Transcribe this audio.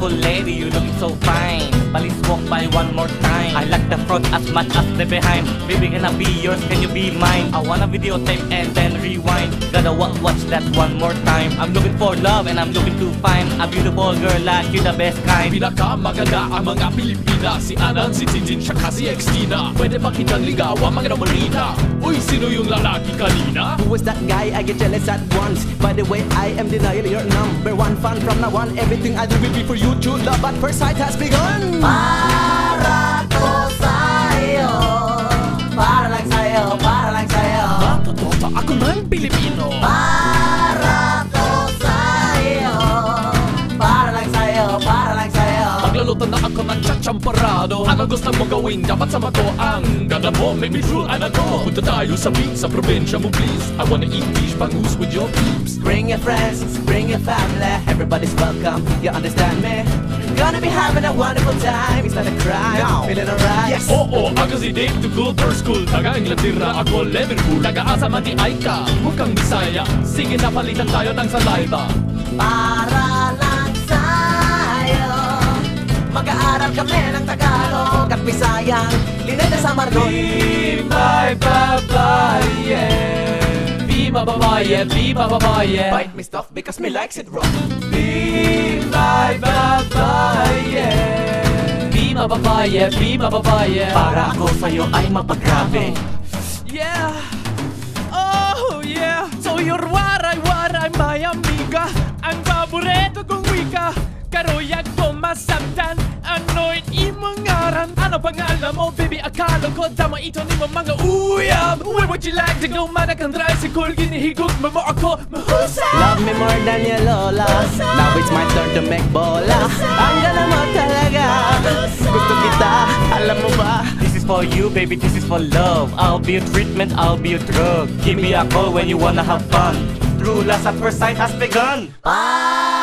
beautiful lady, you look so fine. Please walk by one more time. I like the front as much as the behind. Baby, can I be yours? Can you be mine? I wanna videotape and then rewind. Gotta watch that one more time. I'm looking for love and I'm looking to find a beautiful girl like you, the best kind. Pinakamaganda ang mga Pilipina. Si Anang, si Tintin, chaka si Tina. Pwede ba kitang ligawan, magandang morena? Uy, sino yung lalaki kanina? Who is that guy? I get jealous at once. By the way, I am denying your number one fan. From now on, everything I do will be for you to love. At first sight has begun. Para to sa'yo, para lang sa'yo, para lang sa'yo. Matotoo ako man Pilipino. Para to sa'yo, para lang sa'yo, para lang sa'yo. Paglalutan na ako ng chachamparado. Ano gusto mo gawin? Dapat sama ko ang ganda mo. Make me feel ano to. Punta tayo sa beach, sa probinsya mo please. I wanna eat fish, bangus with your peeps. Bring your friends, bring your family. Everybody's welcome, you understand me? Gonna be having a wonderful time. It's not a crime, no. Feeling alright. Yes. Oo, ako si Dave to go to school. Taga-England tira ako, Liverpool. Taga-asa man di ay ka, mukhang Bisaya. Sige na palitan tayo ng salayba. Para lang sa'yo, mag-aaral kami ng Tagalog at Bisayang lineta sa Marlon. Be my babaye, be my babaye, be my babaye. Bite me stuff because me likes it raw. Be my babaye, be my babaye, be my babaye. Para ako sa'yo ay mapagrabe. Yeah, oh yeah. So you're waray, waray, my amiga. Ang paborito kong wika. Karuyag ko masabtan. Ano'y imangaran. Ano pangalan mo, baby? Akala ko tama ito ni mga uyab. Where would you like to go? Manakang tricycle, ginihigog mo ako mahusay. Love me more than your lola. Now it's my turn to make bola. Ang gala mo talaga. Gusto kita, alam mo ba? This is for you, baby, this is for love. I'll be your treatment, I'll be your drug. Give me a call when you wanna have fun. True love at first sight has begun. Para